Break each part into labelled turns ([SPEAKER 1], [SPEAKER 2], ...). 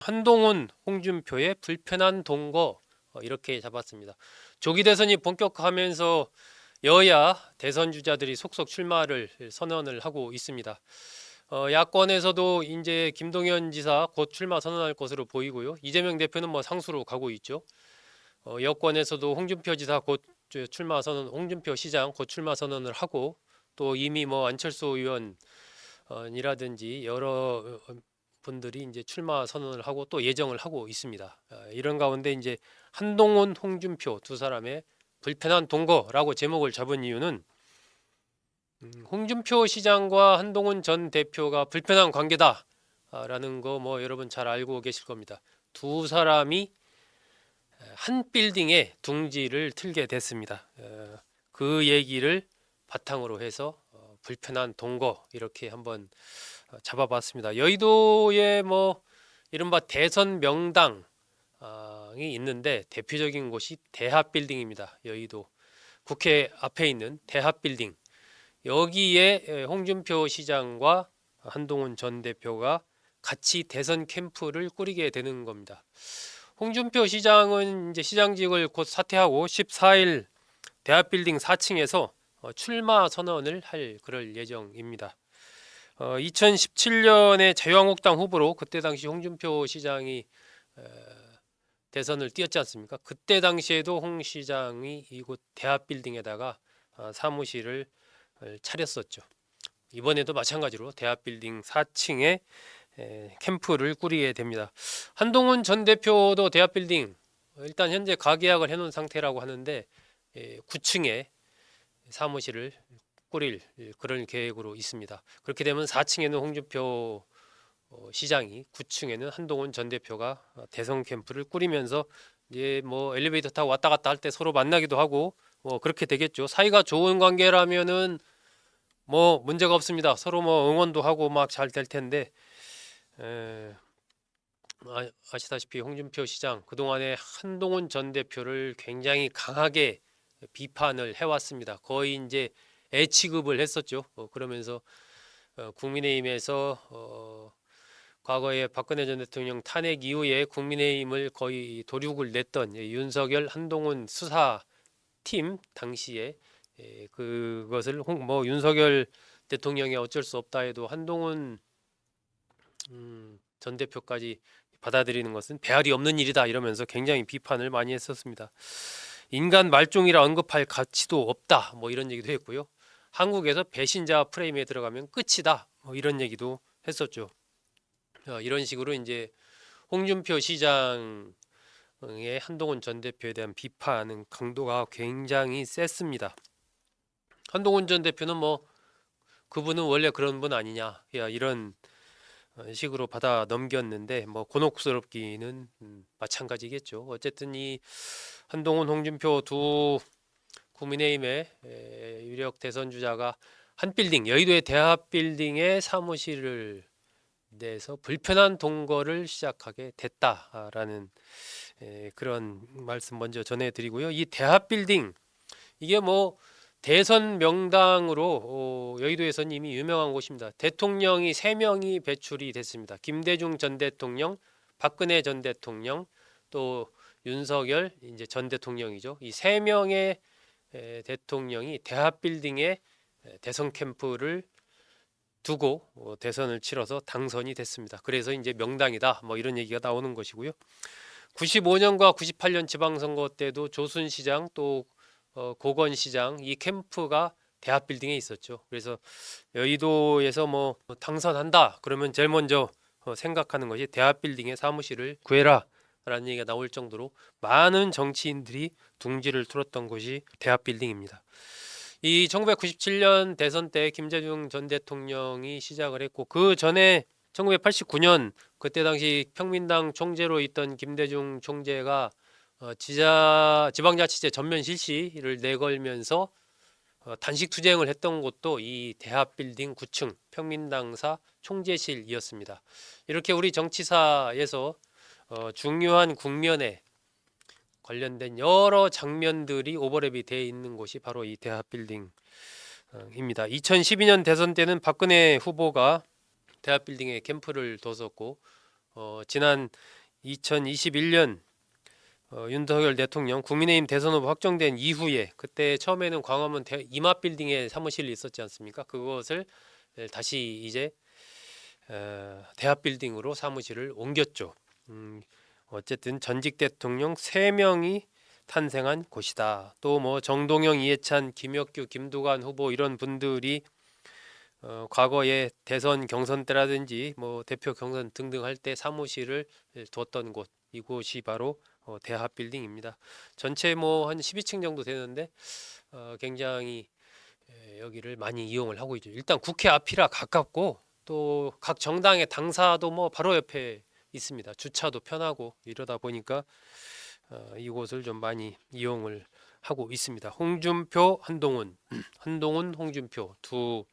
[SPEAKER 1] 한동훈, 홍준표의 불편한 동거 이렇게 잡았습니다. 조기 대선이 본격화하면서 여야 대선 주자들이 속속 출마를 선언을 하고 있습니다. 야권에서도 이제 김동연 지사 곧 출마 선언할 것으로 보이고요. 이재명 대표는 뭐 상수로 가고 있죠. 여권에서도 홍준표 지사 곧 출마 선언, 홍준표 시장 곧 출마 선언을 하고 또 이미 뭐 안철수 의원이라든지 여러 분들이 이제 출마 선언을 하고 또 예정을 하고 있습니다. 이런 가운데 이제 한동훈, 홍준표 두 사람의 불편한 동거라고 제목을 잡은 이유는 홍준표 시장과 한동훈 전 대표가 불편한 관계다라는 거 뭐 여러분 잘 알고 계실 겁니다. 두 사람이 한 빌딩에 둥지를 틀게 됐습니다. 그 얘기를 바탕으로 해서 불편한 동거 이렇게 한번 잡아봤습니다. 여의도에 뭐 이른바 대선 명당이 있는데 대표적인 곳이 대합빌딩입니다. 여의도 국회 앞에 있는 대합빌딩. 여기에 홍준표 시장과 한동훈 전 대표가 같이 대선 캠프를 꾸리게 되는 겁니다. 홍준표 시장은 이제 시장직을 곧 사퇴하고 14일 대합빌딩 4층에서 출마 선언을 할 그럴 예정입니다. 2017년에 자유한국당 후보로 그때 당시 홍준표 시장이 대선을 뛰었지 않습니까? 그때 당시에도 홍 시장이 이곳 대합빌딩에다가 사무실을 차렸었죠. 이번에도 마찬가지로 대합빌딩 4층에 캠프를 꾸리게 됩니다. 한동훈 전 대표도 대합빌딩 일단 현재 가계약을 해놓은 상태라고 하는데 9층에 사무실을 꾸릴 그런 계획으로 있습니다. 그렇게 되면 4층에는 홍준표 시장이 9층에는 한동훈 전 대표가 대선 캠프를 꾸리면서 이제 뭐 엘리베이터 타고 왔다 갔다 할 때 서로 만나기도 하고 뭐 그렇게 되겠죠. 사이가 좋은 관계라면은 뭐 문제가 없습니다. 서로 뭐 응원도 하고 막 잘 될 텐데 아시다시피 홍준표 시장 그동안에 한동훈 전 대표를 굉장히 강하게 비판을 해왔습니다. 거의 이제 애취급을 했었죠. 그러면서 국민의힘에서 과거에 박근혜 전 대통령 탄핵 이후에 국민의힘을 거의 도륙을 냈던 윤석열 한동훈 수사팀 당시에 그것을 뭐 윤석열 대통령이 어쩔 수 없다 해도 한동훈 전 대표까지 받아들이는 것은 배알이 없는 일이다 이러면서 굉장히 비판을 많이 했었습니다. 인간 말종이라 언급할 가치도 없다 뭐 이런 얘기도 했고요. 한국에서 배신자 프레임에 들어가면 끝이다 뭐 이런 얘기도 했었죠. 이런 식으로 이제 홍준표 시장의 한동훈 전 대표에 대한 비판은 강도가 굉장히 셌습니다. 한동훈 전 대표는 뭐 그분은 원래 그런 분 아니냐 이런 식으로 받아 넘겼는데 뭐 곤혹스럽기는 마찬가지겠죠. 어쨌든 이 한동훈, 홍준표 두 국민의힘의 유력 대선 주자가 한 빌딩 여의도의 대합빌딩의 사무실을 내서 불편한 동거를 시작하게 됐다라는 그런 말씀 먼저 전해드리고요. 이 대합빌딩 이게 뭐 대선 명당으로 여의도에서는 이미 유명한 곳입니다. 대통령이 3명이 배출이 됐습니다. 김대중 전 대통령, 박근혜 전 대통령, 또 윤석열 이제 전 대통령이죠. 이 3명의 대통령이 대합빌딩에 대선 캠프를 두고 대선을 치러서 당선이 됐습니다. 그래서 이제 명당이다 뭐 이런 얘기가 나오는 것이고요. 95년과 98년 지방선거 때도 조순시장 또 고건시장 이 캠프가 대합빌딩에 있었죠. 그래서 여의도에서 뭐 당선한다 그러면 제일 먼저 생각하는 것이 대합빌딩의 사무실을 구해라 라는 얘기가 나올 정도로 많은 정치인들이 둥지를 틀었던 곳이 대합빌딩입니다. 이 1997년 대선 때 김대중 전 대통령이 시작을 했고 그 전에 1989년 그때 당시 평민당 총재로 있던 김대중 총재가 지방자치제 전면 실시를 내걸면서 단식 투쟁을 했던 곳도 이 대합빌딩 9층 평민당사 총재실이었습니다. 이렇게 우리 정치사에서 중요한 국면에 관련된 여러 장면들이 오버랩이 되어 있는 곳이 바로 이 대합빌딩입니다. 2012년 대선 때는 박근혜 후보가 대합빌딩에 캠프를 뒀었고 지난 2021년 윤석열 대통령 국민의힘 대선 후보 확정된 이후에 그때 처음에는 광화문 이마빌딩에 사무실이 있었지 않습니까? 그것을 다시 이제 대합빌딩으로 사무실을 옮겼죠. 어쨌든 전직 대통령 3명이 탄생한 곳이다. 또 뭐 정동영, 이해찬, 김혁규, 김두관 후보 이런 분들이 과거에 대선 경선 때라든지 뭐 대표 경선 등등 할 때 사무실을 뒀던 곳, 이곳이 바로 대합빌딩입니다. 전체 뭐 한 12층 정도 되는데 굉장히 여기를 많이 이용을 하고 있죠. 일단 국회 앞이라 가깝고 또 각 정당의 당사도 뭐 바로 옆에 있습니다. 주차도 편하고 이러다 보니까 이곳을 좀 많이 이용을 하고 있습니다. 홍준표, 한동훈, 한동훈, 홍준표 두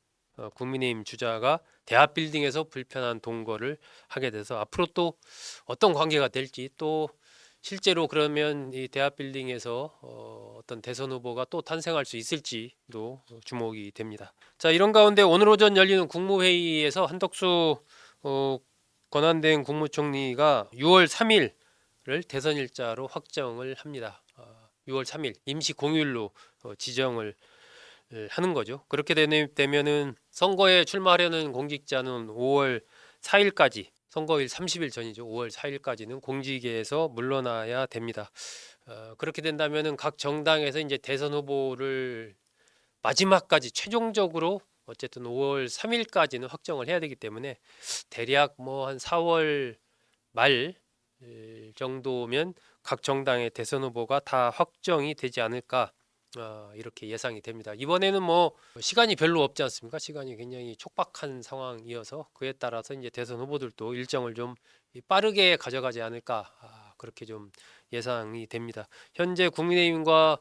[SPEAKER 1] 국민의힘 주자가 대합빌딩에서 불편한 동거를 하게 돼서 앞으로 또 어떤 관계가 될지, 또 실제로 그러면 이 대합빌딩에서 어떤 대선 후보가 또 탄생할 수 있을지도 주목이 됩니다. 자, 이런 가운데 오늘 오전 열리는 국무회의에서 한덕수 권한대행 국무총리가 6월 3일을 대선 일자로 확정을 합니다. 6월 3일 임시 공휴일로 지정을 하는 거죠. 그렇게 되면은 선거에 출마하려는 공직자는 5월 4일까지, 선거일 30일 전이죠. 5월 4일까지는 공직에서 물러나야 됩니다. 그렇게 된다면은 각 정당에서 이제 대선 후보를 마지막까지 최종적으로 어쨌든 5월 3일까지는 확정을 해야 되기 때문에 대략 뭐 한 4월 말 정도면 각 정당의 대선 후보가 다 확정이 되지 않을까, 이렇게 예상이 됩니다. 이번에는 뭐 시간이 별로 없지 않습니까? 시간이 굉장히 촉박한 상황이어서 그에 따라서 이제 대선 후보들도 일정을 좀 빠르게 가져가지 않을까, 그렇게 좀 예상이 됩니다. 현재 국민의힘과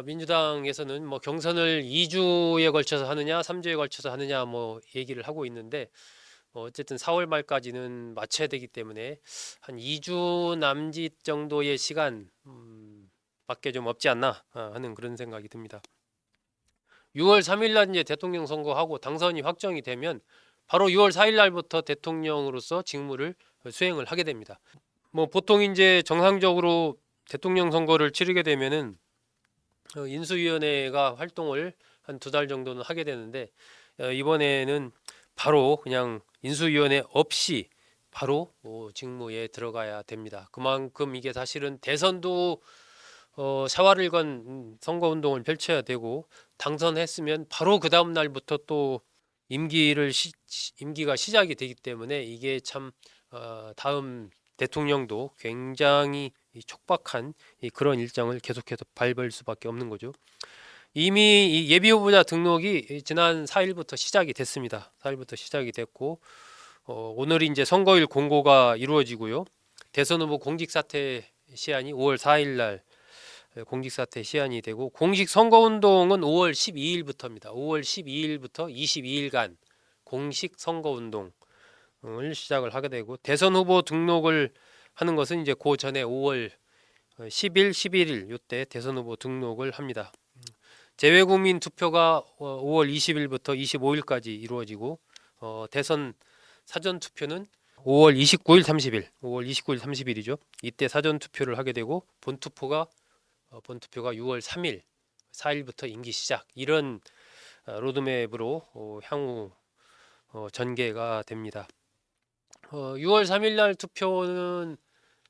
[SPEAKER 1] 민주당에서는 뭐 경선을 2주에 걸쳐서 하느냐 3주에 걸쳐서 하느냐 뭐 얘기를 하고 있는데, 어쨌든 4월 말까지는 마쳐야 되기 때문에 한 2주 남짓 정도의 시간 밖에 좀 없지 않나 하는 그런 생각이 듭니다. 6월 3일 날 이제 대통령 선거하고 당선이 확정이 되면 바로 6월 4일 날부터 대통령으로서 직무를 수행을 하게 됩니다. 뭐 보통 이제 정상적으로 대통령 선거를 치르게 되면은 인수위원회가 활동을 한 2달 정도는 하게 되는데, 이번에는 바로 그냥 인수위원회 없이 바로 직무에 들어가야 됩니다. 그만큼 이게 사실은 대선도 사활을 건 선거운동을 펼쳐야 되고, 당선했으면 바로 그 다음 날부터 또 임기가 시작이 되기 때문에 이게 참 다음 대통령도 굉장히 촉박한 그런 일정을 계속해서 밟을 수밖에 없는 거죠. 이미 이 예비후보자 등록이 지난 4일부터 시작이 됐습니다. 4일부터 시작이 됐고, 오늘이 이제 선거일 공고가 이루어지고요. 대선 후보 공직사퇴 시한이 5월 4일 날 공직사퇴 시한이 되고, 공식 선거운동은 5월 12일부터입니다. 5월 12일부터 22일간 공식 선거운동을 시작을 하게 되고, 대선 후보 등록을 하는 것은 이제 그 전에 5월 10일, 11일 이때 대선 후보 등록을 합니다. 재외국민 투표가 5월 20일부터 25일까지 이루어지고, 대선 사전 투표는 5월 29일, 30일, 5월 29일, 30일이죠. 이때 사전 투표를 하게 되고, 본 투표가 6월 3일, 4일부터 임기 시작, 이런 로드맵으로 향후 전개가 됩니다. 6월 3일 날 투표는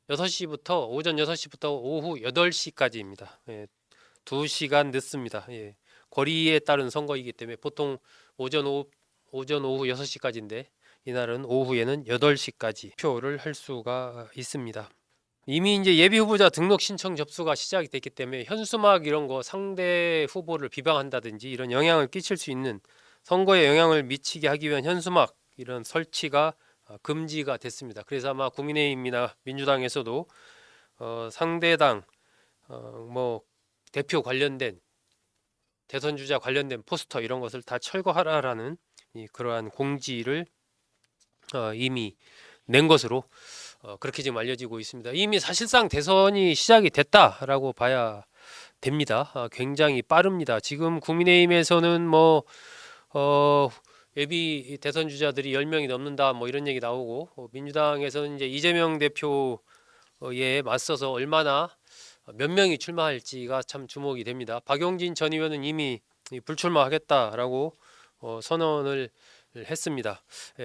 [SPEAKER 1] 6시부터 오전 6시부터 오후 8시까지입니다. 2시간 늦습니다. 거리에 따른 선거이기 때문에 보통 오전 오후 6시까지인데 이날은 오후에는 8시까지 투표를 할 수가 있습니다. 이미 이제 예비 후보자 등록 신청 접수가 시작이 됐기 때문에 현수막 이런 거 상대 후보를 비방한다든지 이런 영향을 끼칠 수 있는, 선거에 영향을 미치게 하기 위한 현수막 이런 설치가 금지가 됐습니다. 그래서 아마 국민의힘이나 민주당에서도 상대당 뭐 대표 관련된, 대선 주자 관련된 포스터 이런 것을 다 철거하라라는 그러한 공지를 이미 낸 것으로 그렇게 지금 알려지고 있습니다. 이미 사실상 대선이 시작이 됐다라고 봐야 됩니다. 굉장히 빠릅니다. 지금 국민의힘에서는 뭐 예비 대선 주자들이 10명이 넘는다 뭐 이런 얘기 나오고 민주당에서는 이제 이재명 대표에 맞서서 얼마나 몇 명이 출마할지가 참 주목이 됩니다. 박용진 전 의원은 이미 불출마하겠다라고 선언을 했습니다.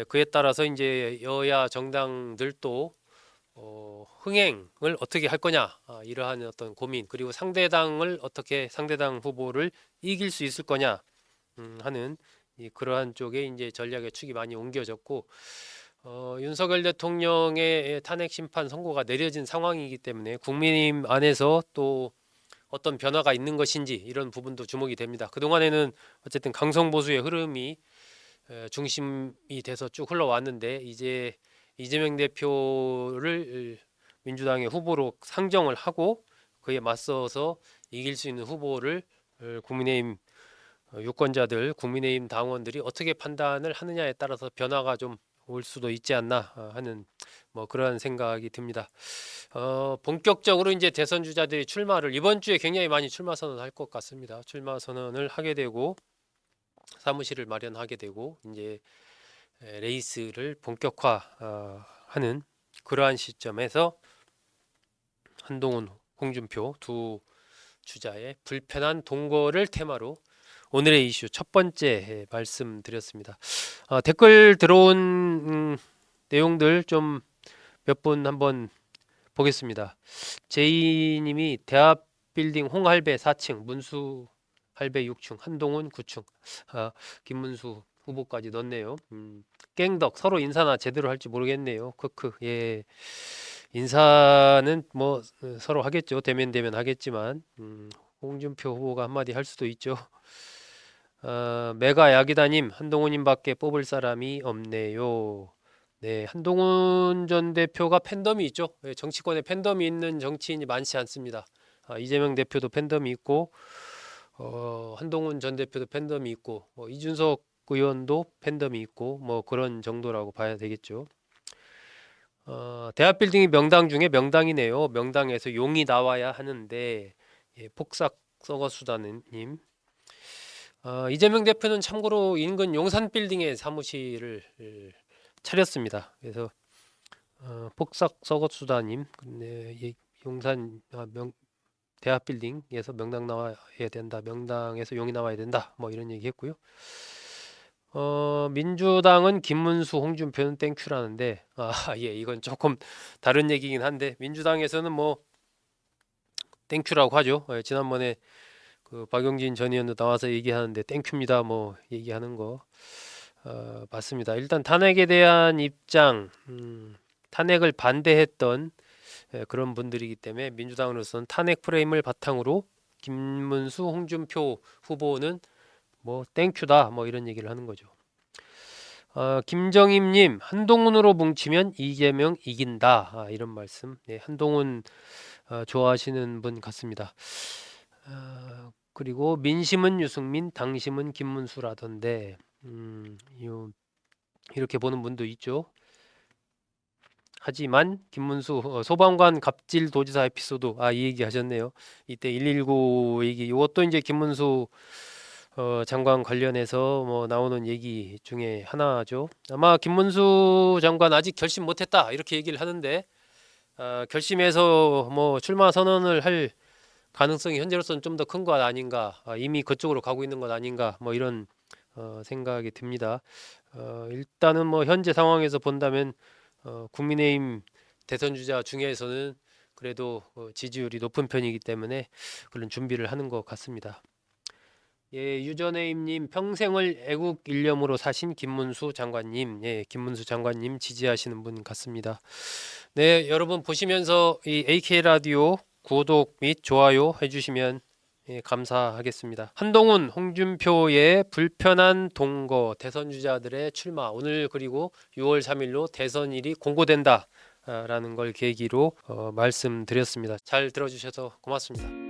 [SPEAKER 1] 그에 따라서 이제 여야 정당들도 흥행을 어떻게 할 거냐, 이러한 어떤 고민, 그리고 상대당을 어떻게 상대당 후보를 이길 수 있을 거냐 하는 그러한 쪽에 이제 전략의 축이 많이 옮겨졌고, 윤석열 대통령의 탄핵 심판 선고가 내려진 상황이기 때문에 국민의힘 안에서 또 어떤 변화가 있는 것인지 이런 부분도 주목이 됩니다. 그동안에는 어쨌든 강성보수의 흐름이 중심이 돼서 쭉 흘러왔는데, 이제 이재명 대표를 민주당의 후보로 상정을 하고 그에 맞서서 이길 수 있는 후보를 국민의힘 유권자들, 국민의힘 당원들이 어떻게 판단을 하느냐에 따라서 변화가 좀 올 수도 있지 않나 하는 뭐 그런 생각이 듭니다. 본격적으로 이제 대선 주자들이 출마를 이번 주에 굉장히 많이 출마 선언할 것 같습니다. 출마 선언을 하게 되고 사무실을 마련하게 되고 이제 레이스를 본격화하는 그러한 시점에서 한동훈, 홍준표 두 주자의 불편한 동거를 테마로 오늘의 이슈 첫 번째 말씀드렸습니다. 댓글 들어온 내용들 좀 몇 분 한번 보겠습니다. 제이님이 대합 빌딩 홍할배 4층, 문수 할배 6층, 한동훈 9층, 김문수 후보까지 넣었네요. 깽덕 서로 인사나 제대로 할지 모르겠네요. 크크. 예, 인사는 뭐 서로 하겠죠. 대면 하겠지만 홍준표 후보가 한마디 할 수도 있죠. 메가 야기다님, 한동훈님밖에 뽑을 사람이 없네요. 네, 한동훈 전 대표가 팬덤이 있죠. 정치권에 팬덤이 있는 정치인이 많지 않습니다. 이재명 대표도 팬덤이 있고, 한동훈 전 대표도 팬덤이 있고, 이준석 의원도 팬덤이 있고, 뭐 그런 정도라고 봐야 되겠죠. 대합 빌딩이 명당 중에 명당이네요. 명당에서 용이 나와야 하는데, 폭삭 썩어수다님. 이재명 대표는 참고로 인근 용산 빌딩에 사무실을 차렸습니다. 그래서 폭삭 썩어수다님, 용산 대합 빌딩에서 명당 나와야 된다. 명당에서 용이 나와야 된다. 뭐 이런 얘기했고요. 민주당은 김문수, 홍준표는 땡큐라는데, 예, 이건 조금 다른 얘기긴 한데 민주당에서는 뭐 땡큐라고 하죠. 지난번에 그 박용진 전 의원도 나와서 얘기하는데 땡큐입니다 뭐 얘기하는 거 맞습니다. 일단 탄핵에 대한 입장, 탄핵을 반대했던 그런 분들이기 때문에 민주당으로서는 탄핵 프레임을 바탕으로 김문수, 홍준표 후보는 뭐 땡큐다 뭐 이런 얘기를 하는 거죠. 김정임님, 한동훈으로 뭉치면 이재명 이긴다, 이런 말씀. 네, 한동훈 좋아하시는 분 같습니다. 그리고 민심은 유승민, 당심은 김문수라던데, 이렇게 보는 분도 있죠. 하지만 김문수 소방관 갑질 도지사 에피소드, 이 얘기 하셨네요. 이때 119 얘기, 이것도 이제 김문수 장관 관련해서 뭐 나오는 얘기 중에 하나죠. 아마 김문수 장관 아직 결심 못했다 이렇게 얘기를 하는데, 결심해서 뭐 출마 선언을 할 가능성이 현재로서는 좀 더 큰 것 아닌가, 이미 그쪽으로 가고 있는 것 아닌가, 뭐 이런 생각이 듭니다. 일단은 뭐 현재 상황에서 본다면 국민의힘 대선 주자 중에서는 그래도 지지율이 높은 편이기 때문에 그런 준비를 하는 것 같습니다. 예, 유전혜임님, 평생을 애국 일념으로 사신 김문수 장관님, 예, 김문수 장관님 지지하시는 분 같습니다. 네, 여러분 보시면서 이 AK 라디오 구독 및 좋아요 해주시면 감사하겠습니다. 한동훈, 홍준표의 불편한 동거, 대선 주자들의 출마, 오늘 그리고 6월 3일로 대선일이 공고된다 라는 걸 계기로 말씀드렸습니다. 잘 들어주셔서 고맙습니다.